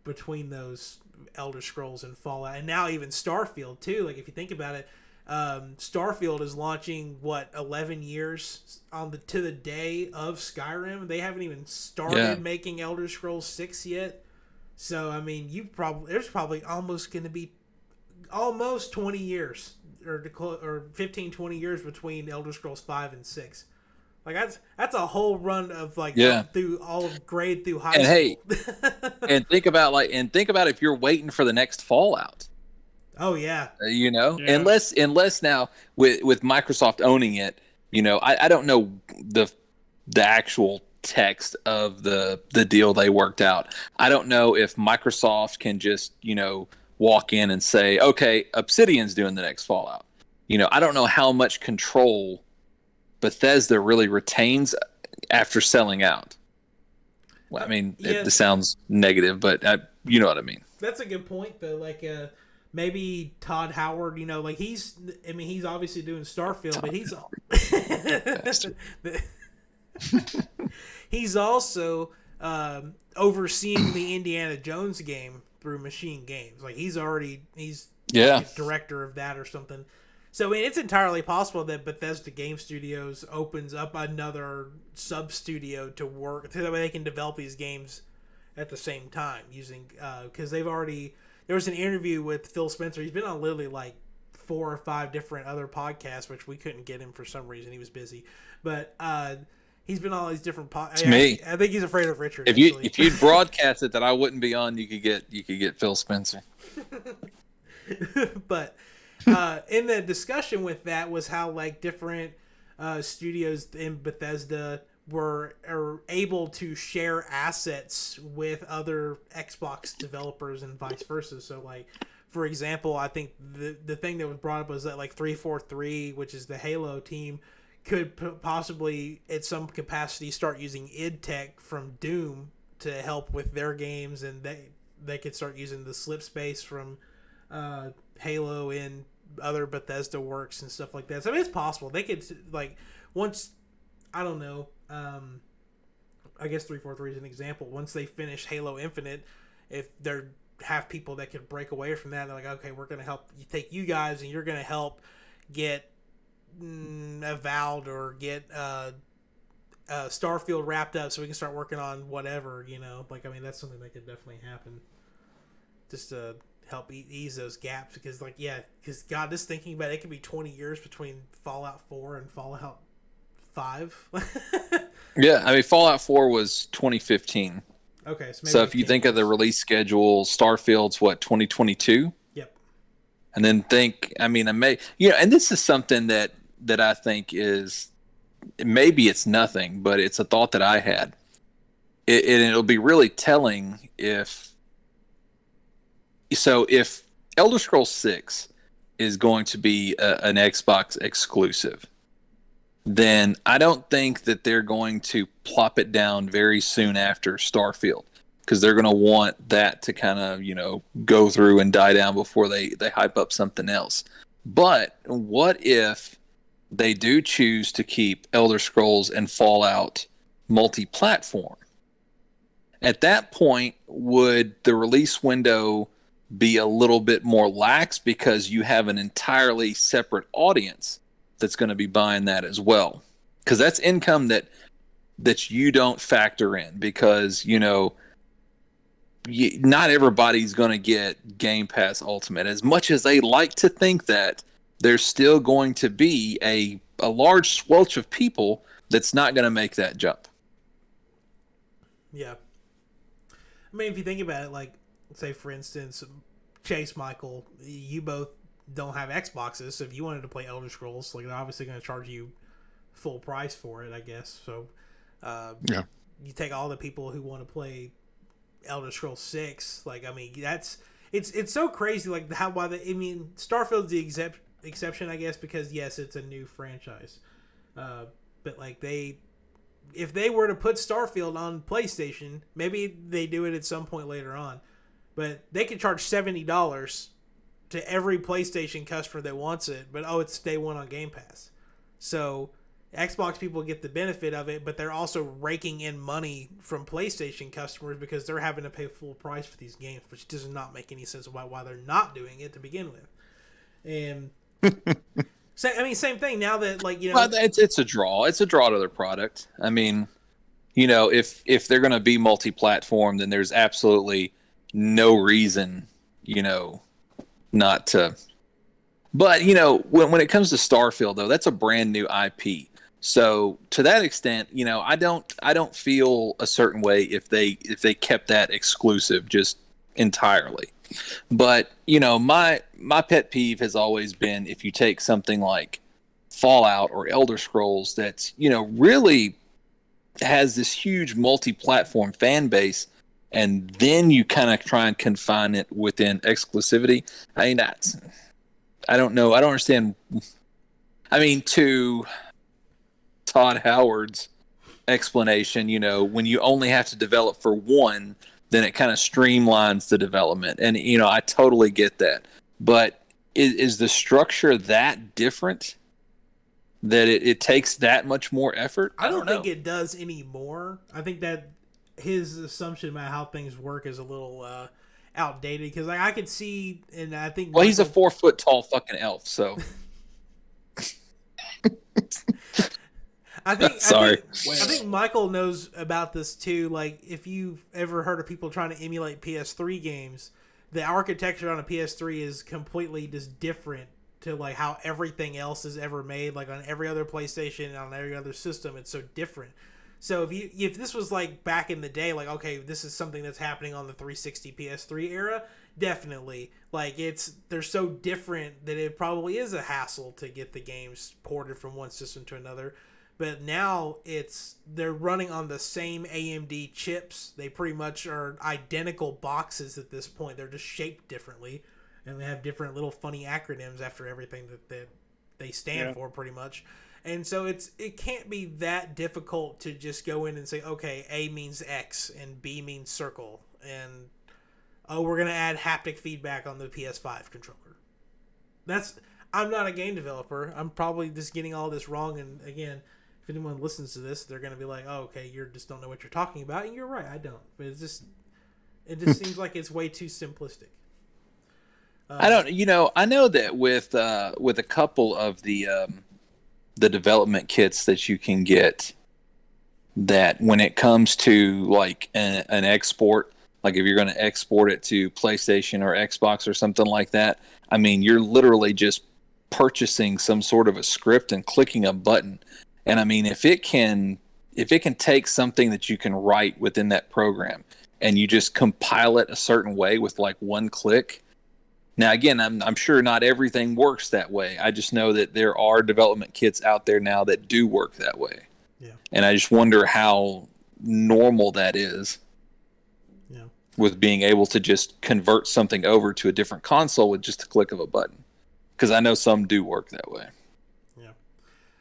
between those Elder Scrolls and Fallout, and now even Starfield too. Like if you think about it, Starfield is launching 11 years to the day of Skyrim. They haven't even started making Elder Scrolls 6 yet. So I mean, there's probably almost going to be almost 20 years or 15, 20 years between Elder Scrolls 5 and 6. Like that's a whole run of like through all of grade through high school. Hey, and think about if you're waiting for the next Fallout. Oh yeah. Unless now with Microsoft owning it, I don't know the actual text of the deal they worked out. I don't know if Microsoft can just, walk in and say, okay, Obsidian's doing the next Fallout. I don't know how much control Bethesda really retains after selling out. Well, I mean, it sounds negative, but you know what I mean. That's a good point, though. Like, maybe Todd Howard, like he's obviously doing Starfield, but he's also overseeing the Indiana Jones game through Machine Games. Like, he's like a director of that or something. So, I mean, it's entirely possible that Bethesda Game Studios opens up another sub-studio to work, so that way they can develop these games at the same time, using, because they've already, there was an interview with Phil Spencer. He's been on literally like 4 or 5 different other podcasts, which we couldn't get him for some reason. He was busy. But he's been on all these different podcasts. Me. I think he's afraid of Richard. If you'd broadcast it that I wouldn't be on, you could get Phil Spencer. But in the discussion with that was how like different studios in Bethesda are able to share assets with other Xbox developers and vice versa. So like, for example, I think the thing that was brought up was that like 343, which is the Halo team, could possibly at some capacity start using id Tech from Doom to help with their games, and they could start using the slip space from Halo in other Bethesda works and stuff like that. So I mean, it's possible they could, like, once, I don't know, I guess 343 is an example. Once they finish Halo Infinite, if they're have people that could break away from that, they're like, okay, we're going to help take you guys, and you're going to help get Avowed or get Starfield wrapped up so we can start working on whatever, like, I mean, that's something that could definitely happen just to help ease those gaps, because God, just thinking about it, could be 20 years between Fallout 4 and Fallout 5. Yeah, I mean, Fallout 4 was 2015. Okay, so if you think of the release schedule, Starfield's what, 2022? Yep. And then think, I mean, and this is something that I think is, maybe it's nothing, but it's a thought that I had. It'll be really telling if Elder Scrolls 6 is going to be an Xbox exclusive, then I don't think that they're going to plop it down very soon after Starfield, because they're going to want that to kind of, go through and die down before they hype up something else. But what if they do choose to keep Elder Scrolls and Fallout multi-platform? At that point, would the release window be a little bit more lax because you have an entirely separate audience that's going to be buying that as well? Because that's income that you don't factor in, because not everybody's going to get Game Pass Ultimate. As much as they like to think that, there's still going to be a large swelch of people that's not going to make that jump. Yeah. I mean, if you think about it, like, say, for instance, Chase, Michael, you both don't have Xboxes, so if you wanted to play Elder Scrolls, like, they're obviously going to charge you full price for it, I guess. So, you take all the people who want to play Elder Scrolls 6, like, I mean, it's so crazy, like, Starfield's the exception, I guess, because, yes, it's a new franchise. But, like, if they were to put Starfield on PlayStation, maybe they do it at some point later on, but they could charge $70 to every PlayStation customer that wants it, but it's day one on Game Pass. So Xbox people get the benefit of it, but they're also raking in money from PlayStation customers because they're having to pay full price for these games, which does not make any sense about why they're not doing it to begin with. And same thing now that, like, well, it's a draw. It's a draw to their product. I mean, if they're going to be multi-platform, then there's absolutely no reason, not to. But when it comes to Starfield, though, that's a brand new IP. So to that extent, you know, I don't feel a certain way if they kept that exclusive just entirely. But, you know, my pet peeve has always been if you take something like Fallout or Elder Scrolls that's, you know, really has this huge multi-platform fan base, and then you kind of try and confine it within exclusivity. I mean, I don't know. I don't understand. I mean, to Todd Howard's explanation, you know, when you only have to develop for one, then it kind of streamlines the development. And, you know, I totally get that. But is the structure that different that it takes that much more effort? I don't think it does anymore. I think that his assumption about how things work is a little outdated, because I could see, and I think... Well, he's a 4 foot tall fucking elf, so... I think Michael knows about this too. Like, if you've ever heard of people trying to emulate PS3 games, the architecture on a PS3 is completely just different to like how everything else is ever made. Like on every other PlayStation and on every other system, it's so different. So if this was like back in the day, like, okay, this is something that's happening on the 360 PS3 era, definitely. Like, they're so different that it probably is a hassle to get the games ported from one system to another. But now they're running on the same AMD chips. They pretty much are identical boxes at this point. They're just shaped differently, and they have different little funny acronyms after everything that they stand for, pretty much. And so it can't be that difficult to just go in and say, okay, A means X and B means circle, and we're gonna add haptic feedback on the PS5 controller. I'm not a game developer. I'm probably just getting all this wrong, and again, if anyone listens to this, they're going to be like, oh, okay, you just don't know what you're talking about. And you're right, I don't. But it just seems like it's way too simplistic. I know that with a couple of the development kits that you can get, that when it comes to like an export, like if you're going to export it to PlayStation or Xbox or something like that, I mean, you're literally just purchasing some sort of a script and clicking a button. And I mean, if it can take something that you can write within that program and you just compile it a certain way with like one click. Now, again, I'm sure not everything works that way. I just know that there are development kits out there now that do work that way. Yeah. And I just wonder how normal that is. Yeah. With being able to just convert something over to a different console with just a click of a button. Because I know some do work that way.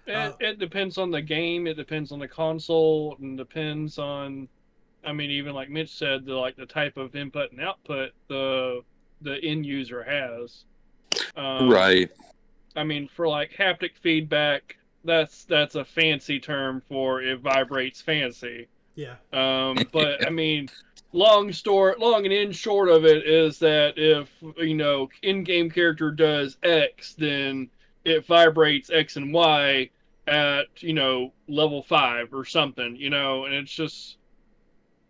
It depends on the game. It depends on the console, and depends on, I mean, even like Mitch said, the type of input and output the end user has. Right. I mean, for like haptic feedback, that's a fancy term for it vibrates fancy. Yeah. But I mean, long and in short of it is that if, you know, in-game character does X, then it vibrates X and Y at, you know, level 5 or something, you know, and it's just,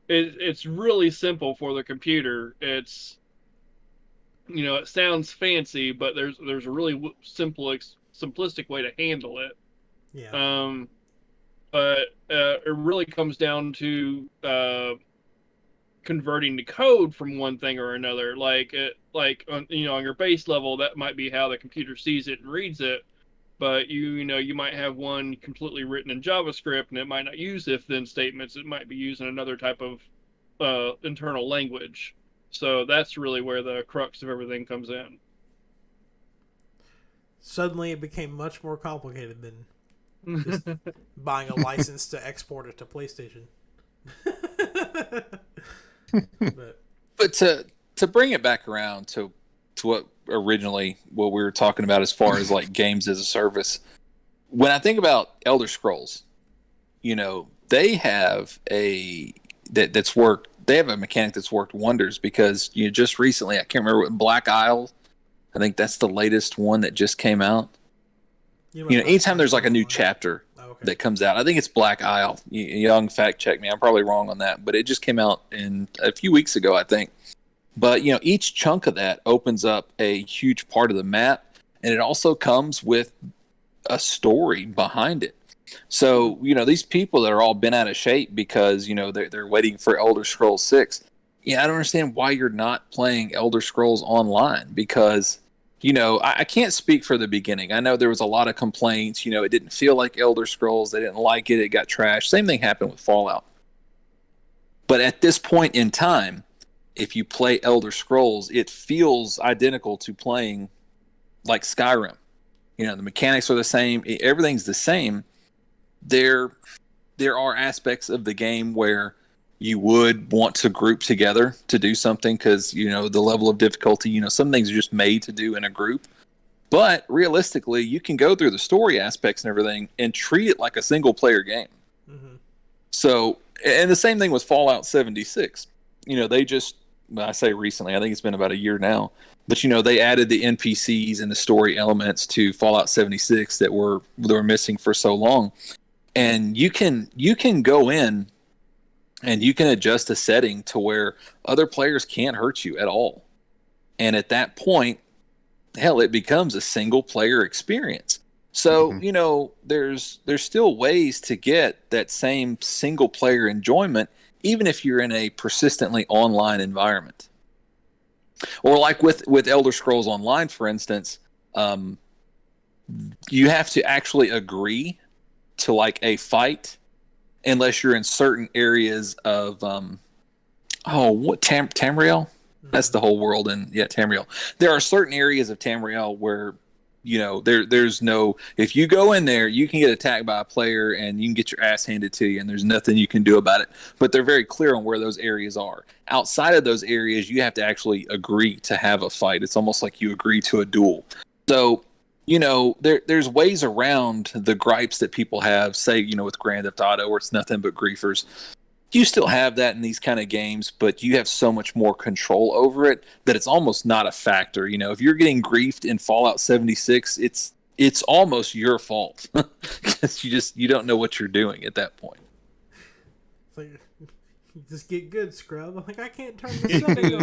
it's really simple for the computer. It's, you know, it sounds fancy, but there's a really simplistic way to handle it. Yeah. But it really comes down to converting the code from one thing or another. Like on, you know, on your base level, that might be how the computer sees it and reads it. But you might have one completely written in JavaScript, and it might not use if-then statements. It might be using another type of internal language. So that's really where the crux of everything comes in. Suddenly, it became much more complicated than just buying a license to export it to PlayStation. But to bring it back around to what we were talking about as far as like games as a service, when I think about Elder Scrolls, you know, they have a mechanic that's worked wonders, because you know, just recently, I can't remember what, Black Isle, I think that's the latest one that just came out. You know, anytime there's like a new chapter that comes out, I think it's Black Isle. Young fact check me, I'm probably wrong on that, but it just came out a few weeks ago, I think. But you know, each chunk of that opens up a huge part of the map, and it also comes with a story behind it. So, these people that are all bent out of shape because, they're waiting for Elder Scrolls 6. Yeah, I don't understand why you're not playing Elder Scrolls Online because, I can't speak for the beginning. I know there was a lot of complaints. It didn't feel like Elder Scrolls. They didn't like it. It got trashed. Same thing happened with Fallout. But at this point in time, if you play Elder Scrolls, it feels identical to playing like Skyrim. The mechanics are the same. Everything's the same. There are aspects of the game where you would want to group together to do something because, the level of difficulty, some things are just made to do in a group. But realistically, you can go through the story aspects and everything and treat it like a single player game. Mm-hmm. So, and the same thing with Fallout 76. They just, I say recently, I think it's been about a year now, but they added the NPCs and the story elements to Fallout 76 that were missing for so long. And you can go in and you can adjust a setting to where other players can't hurt you at all. And at that point, hell, it becomes a single player experience. So, there's still ways to get that same single player enjoyment, even if you're in a persistently online environment. Or like with Elder Scrolls Online, for instance, you have to actually agree to like a fight unless you're in certain areas of Tamriel? That's the whole world Tamriel. There are certain areas of Tamriel where there's no, if you go in there, you can get attacked by a player and you can get your ass handed to you and there's nothing you can do about it. But they're very clear on where those areas are. Outside of those areas, you have to actually agree to have a fight. It's almost like you agree to a duel. So, there's ways around the gripes that people have, say, with Grand Theft Auto, where it's nothing but griefers. You still have that in these kind of games, but you have so much more control over it that it's almost not a factor. If you're getting griefed in Fallout 76, it's almost your fault because you don't know what you're doing at that point. It's like, you just get good, scrub. I'm like, I can't turn the setting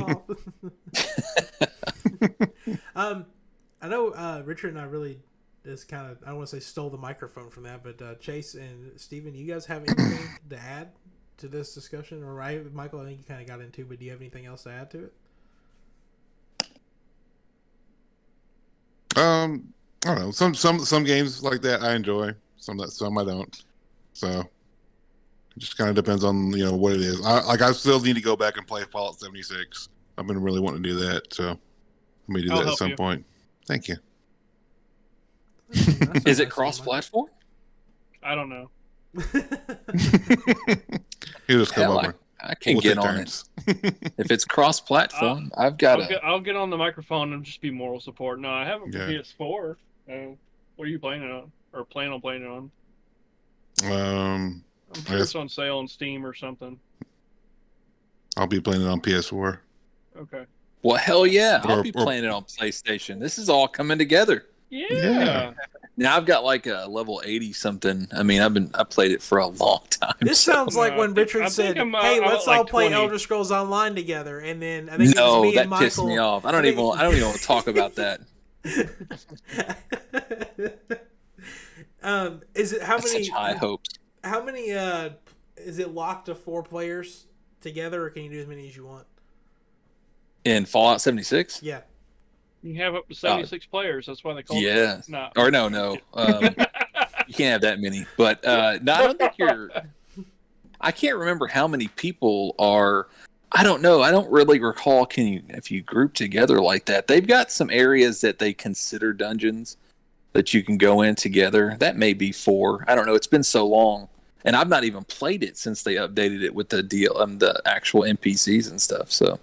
off. I know Richard and I really just kind of, I don't want to say stole the microphone from that, but Chase and Steven, you guys have anything to add to this discussion? Or Michael, I think you kind of got into, but do you have anything else to add to it? I don't know. Some games like that I enjoy. Some I don't. So it just kind of depends on what it is. I still need to go back and play Fallout 76. I've been really wanting to do that, so let me do that at some point. Thank you. Is it cross-platform? I don't know. He'll just come over. I can get on it. If it's cross-platform, I'll get on the microphone and just be moral support. No, I haven't for PS4. What are you playing it on? Or plan on playing it on? I'm sure it's on sale on Steam or something. I'll be playing it on PS4. Okay. Well, hell yeah. I'll be playing it on PlayStation. This is all coming together. Yeah. Now I've got like a level 80 something. I mean, I played it for a long time. This sounds like when Richard said, "Hey, let's all play 20. Elder Scrolls Online together," and then I think it was me and Michael. Pissed me off. I don't even want to talk about that. Is it how That's many? Such high hopes. How many? Is it locked to 4 players together, or can you do as many as you want? In Fallout 76? Yeah. You can have up to 76 players. That's why they call it. Yeah. Or no. You can't have that many. But no, I don't think I can't remember how many people are. I don't know. I don't really recall. If you group together like that, they've got some areas that they consider dungeons that you can go in together. That may be 4. I don't know. It's been so long, and I've not even played it since they updated it with the actual NPCs and stuff. So.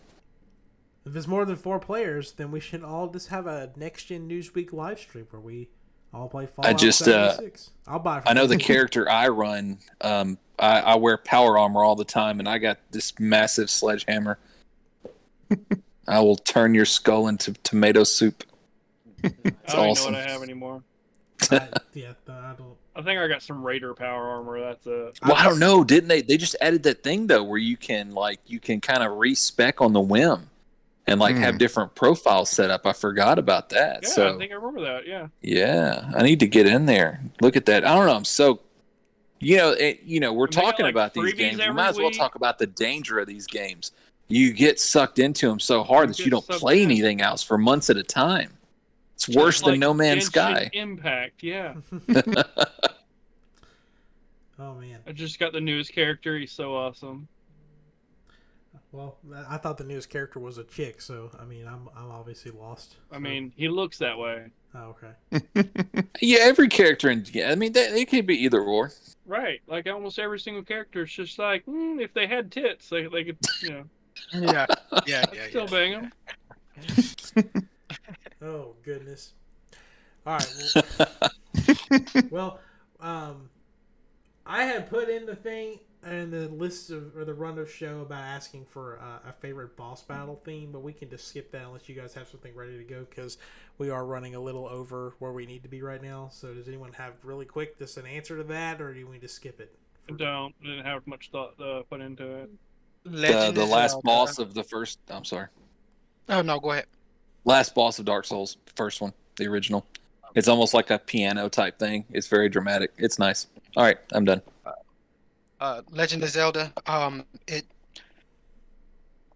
If there's more than 4 players, then we should all just have a Next Gen Newsweek live stream where we all play Fallout 76. I'll buy. I know the character I run. I wear power armor all the time, and I got this massive sledgehammer. I will turn your skull into tomato soup. It's awesome. I don't know what I have anymore. I don't. I think I got some Raider power armor. That's it. Well, I don't know. Didn't they? They just added that thing though, where you can kind of respec on the whim. And have different profiles set up. I forgot about that. Yeah, so, I think I remember that. Yeah. Yeah, I need to get in there. Look at that. I don't know. I'm so We're talking like about these freebies games. We every might as well week. talk about the danger of these games. You get sucked into them so hard that you don't play anything else for months at a time. It's worse than No Man's Sky. Impact, yeah. Oh man! I just got the newest character. He's so awesome. Well, I thought the newest character was a chick, so I mean, I'm obviously lost. I mean, he looks that way. Oh, okay. Yeah, every character they could be either or. Right, like almost every single character is just like, if they had tits, they could, Yeah. still bang them. Oh goodness! All right. Well, I had put in the thing in the list or the run of show about asking for a favorite boss battle theme, but we can just skip that unless you guys have something ready to go because we are running a little over where we need to be right now. So does anyone have really quick just an answer to that, or do you want to skip it? Didn't have much thought put into it. The last boss of the first. I'm sorry. Oh no, go ahead. Last boss of Dark Souls, first one, the original. It's almost like a piano type thing. It's very dramatic. It's nice. All right, I'm done. Legend of Zelda. I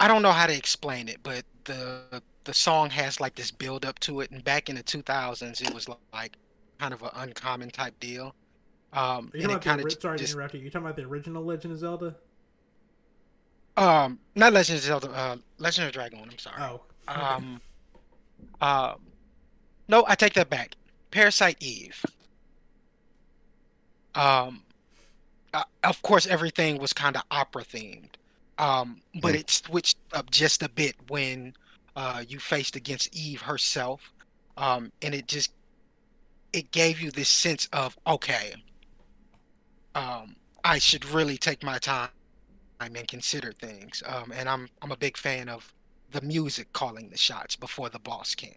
don't know how to explain it, but the song has like this build up to it, and back in the 2000s, it was like kind of an uncommon type deal. Sorry to interrupt you. You're talking about the original Legend of Zelda? Not Legend of Zelda. Legend of Dragon. I'm sorry. Oh. Okay. No, I take that back. Parasite Eve. Of course, everything was kind of opera themed, but it switched up just a bit when you faced against Eve herself, and it gave you this sense of okay, I should really take my time and consider things, and I'm a big fan of the music calling the shots before the boss can.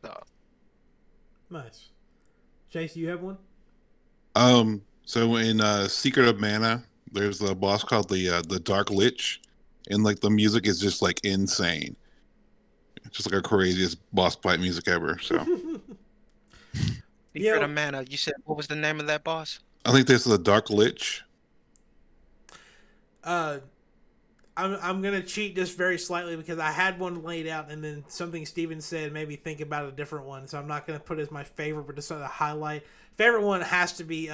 So. Nice. Chase, you have one? So in Secret of Mana, there's a boss called the Dark Lich, and like the music is just like insane. It's just like a craziest boss fight music ever. So Secret of Mana, you said what was the name of that boss? I think this is the Dark Lich. I'm gonna cheat just very slightly because I had one laid out and then something Steven said made me think about a different one. So I'm not gonna put it as my favorite, but just sort of highlight. Favorite one has to be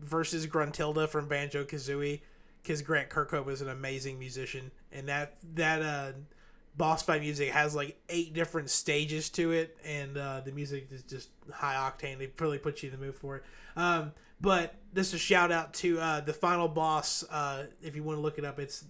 versus Gruntilda from Banjo-Kazooie, because Grant Kirkhope is an amazing musician, and that boss fight music has like 8 different stages to it, and the music is just high octane. They really put you in the mood for it. But just a shout out to the final boss. If you want to look it up, it's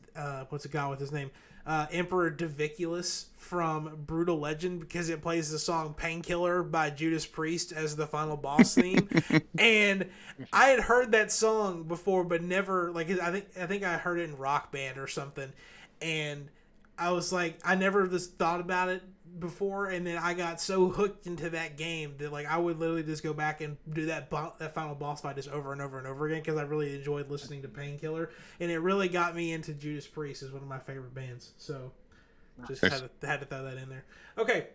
what's a guy with his name? Emperor Diviculus from Brutal Legend, because it plays the song Painkiller by Judas Priest as the final boss theme. And I had heard that song before, but never I think I heard it in Rock Band or something. And I was like, I never just thought about it before, and then I got so hooked into that game that like I would literally just go back and do that final boss fight just over and over and over again because I really enjoyed listening to Painkiller, and it really got me into Judas Priest as one of my favorite bands. So just had to throw that in there. Okay,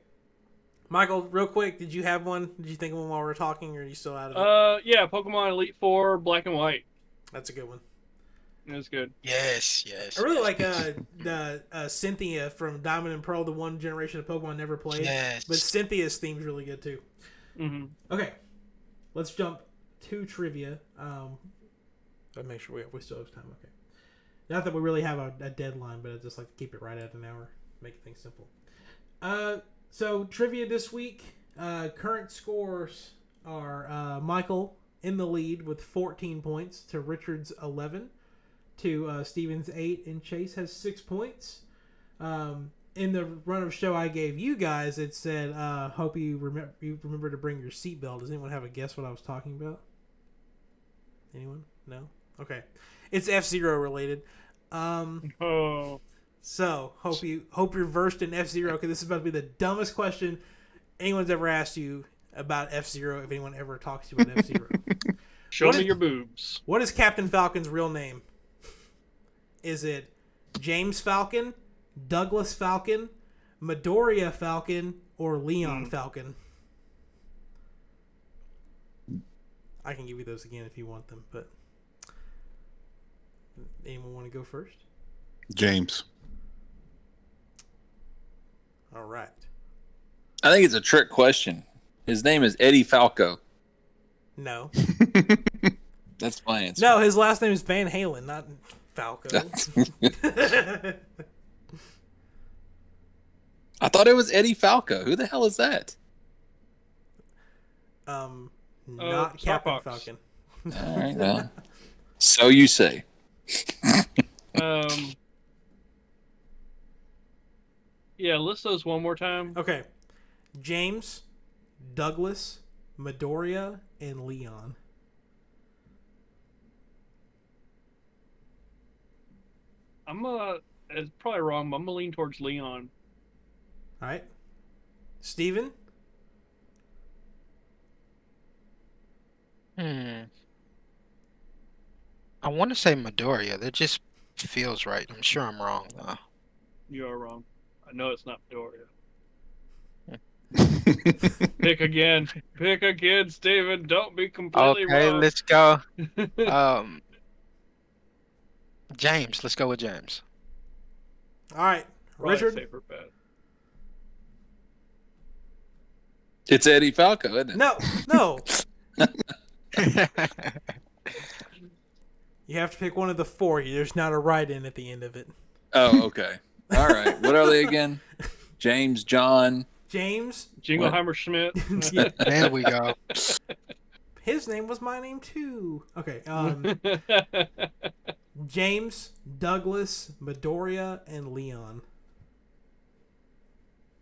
Michael, real quick, did you have one? Did you think of one while we were talking, or are you still out of it? Yeah, Pokemon Elite 4 Black and White. That's a good one. It was good. Yes. I really like the Cynthia from Diamond and Pearl, the one generation of Pokemon I never played. Yes. But Cynthia's theme's really good too. Mm-hmm. Okay, let's jump to trivia. But make sure we still have time. Okay, not that we really have a deadline, but I just like to keep it right at an hour, make things simple. So trivia this week. Current scores are Michael in the lead with 14 points to Richard's 11. To Steven's 8, and Chase has 6 points. In the run of show I gave you guys, it said, hope you remember to bring your seatbelt. Does anyone have a guess what I was talking about? Anyone? No? Okay. It's F-Zero related. So, hope you're versed in F-Zero, because this is about to be the dumbest question anyone's ever asked you about F-Zero, if anyone ever talks to you about F-Zero. Show me your boobs. What is Captain Falcon's real name? Is it James Falcon, Douglas Falcon, Midoriya Falcon, or Leon Falcon? I can give you those again if you want them, but Anyone want to go first? James. All right. I think it's a trick question. His name is Eddie Falco. No. That's my answer. No, his last name is Van Halen, not Falco. I thought it was Eddie Falco. Who the hell is that? Not Captain Falcon. All right, well, so you say. Yeah, list those one more time. Okay. James, Douglas, Midoriya, and Leon. It's probably wrong, but I'm gonna lean towards Leon. All right. Steven? I want to say Midoriya. That just feels right. I'm sure I'm wrong, though. You are wrong. I know it's not Midoriya. Pick again. Pick again, Steven. Don't be completely wrong. Okay, let's go. James. Let's go with James. All right. Richard? Safer bet. It's Eddie Falco, isn't it? No. You have to pick one of the four. There's not a write-in at the end of it. Oh, okay. All right. What are they again? James, John. James. Jingleheimer Schmidt. Yeah. There we go. His name was my name too. Okay. James, Douglas, Midoriya, and Leon.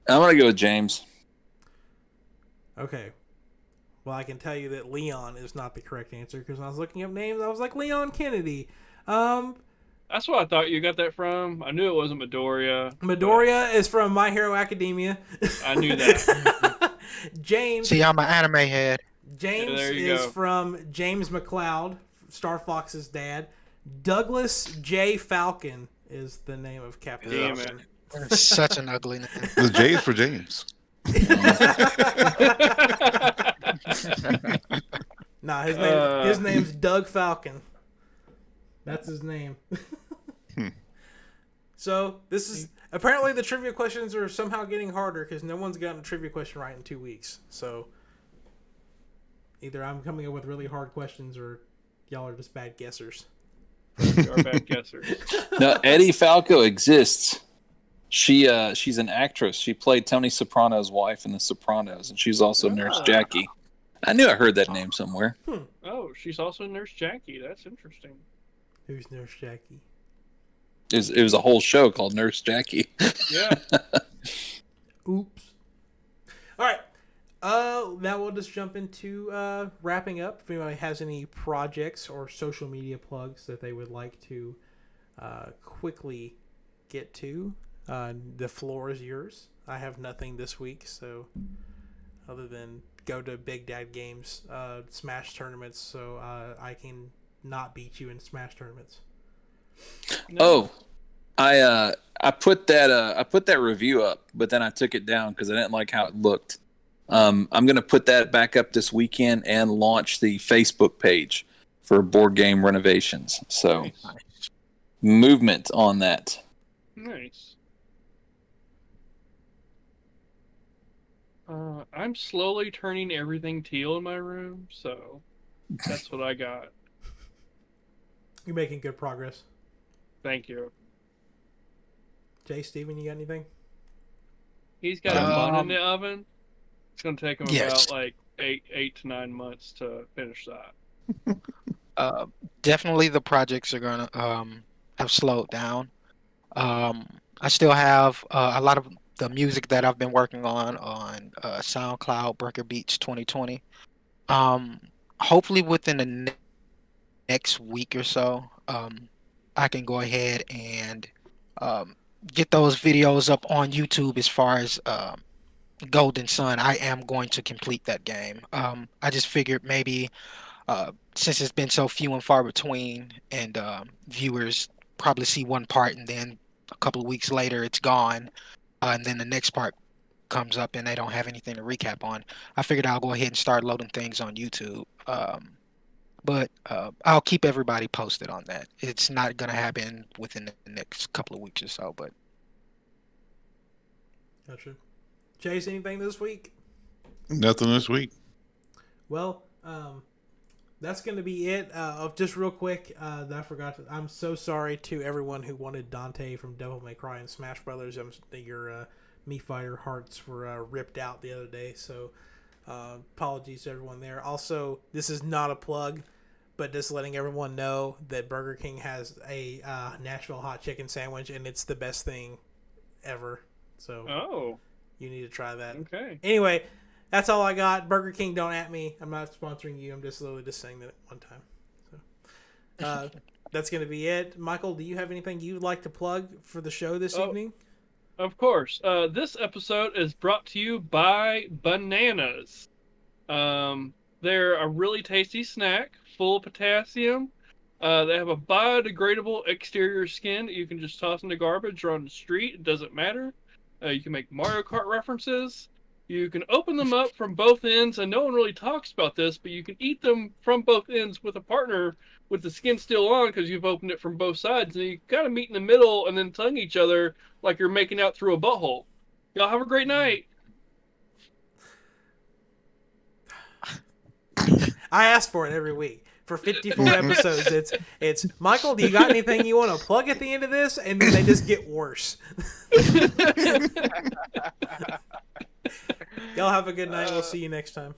I'm going to go with James. Okay. Well, I can tell you that Leon is not the correct answer because when I was looking up names, I was like Leon Kennedy. That's what I thought you got that from. I knew it wasn't Midoriya. Midoriya is from My Hero Academia. I knew that. James. See, I'm an anime head. James is from James McCloud, Star Fox's dad. Douglas J. Falcon is the name of Captain Falcon. It's such an ugly name. The J is for James. Nah, his name's Doug Falcon. That's his name. So this is apparently the trivia questions are somehow getting harder because no one's gotten a trivia question right in 2 weeks. So either I'm coming up with really hard questions or y'all are just bad guessers. You are bad guessers. No, Eddie Falco exists. She's an actress. She played Tony Soprano's wife in The Sopranos, and she's also Nurse Jackie. I knew I heard that name somewhere. Oh, she's also Nurse Jackie. That's interesting. Who's Nurse Jackie? It was a whole show called Nurse Jackie. Yeah. Oops. All right. Now we'll just jump into wrapping up. If anybody has any projects or social media plugs that they would like to quickly get to, the floor is yours. I have nothing this week, so other than go to Big Dad Games Smash tournaments, so I can not beat you in Smash tournaments. No. I put that review up, but then I took it down because I didn't like how it looked. I'm going to put that back up this weekend and launch the Facebook page for board game renovations. So, movement on that. Nice. I'm slowly turning everything teal in my room, so that's what I got. You're making good progress. Thank you. Jay, Steven, you got anything? He's got a bun in the oven. It's going to take him about like 8 to 9 months to finish that. Definitely the projects are going to have slowed down. I still have a lot of the music that I've been working on SoundCloud, Breaker Beats 2020. Hopefully within the next week or so, I can go ahead and get those videos up on YouTube. As far as Golden Sun, I am going to complete that game. I just figured maybe since it's been so few and far between, and viewers probably see one part and then a couple of weeks later it's gone, and then the next part comes up and they don't have anything to recap on. I figured I'll go ahead and start loading things on YouTube. But I'll keep everybody posted on that. It's not gonna happen within the next couple of weeks or so, but Gotcha. Chase, anything this week? Nothing this week. Well, that's going to be it. Just real quick, I forgot. I'm so sorry to everyone who wanted Dante from Devil May Cry and Smash Brothers. Your Mii Fighter hearts were ripped out the other day, so apologies to everyone there. Also, this is not a plug, but just letting everyone know that Burger King has a Nashville hot chicken sandwich, and it's the best thing ever. So, you need to try that. Okay. Anyway, that's all I got. Burger King, don't at me. I'm not sponsoring you. I'm just literally just saying that at one time. So, that's going to be it. Michael, do you have anything you'd like to plug for the show this evening? Of course. This episode is brought to you by bananas. They're a really tasty snack full of potassium. They have a biodegradable exterior skin that you can just toss in the garbage or on the street. It doesn't matter. You can make Mario Kart references. You can open them up from both ends, and no one really talks about this, but you can eat them from both ends with a partner with the skin still on because you've opened it from both sides, and you kind of meet in the middle and then tongue each other like you're making out through a butthole. Y'all have a great night. I ask for it every week. For 54 episodes, it's Michael, do you got anything you want to plug at the end of this? And then they just get worse. Y'all have a good night. We'll see you next time.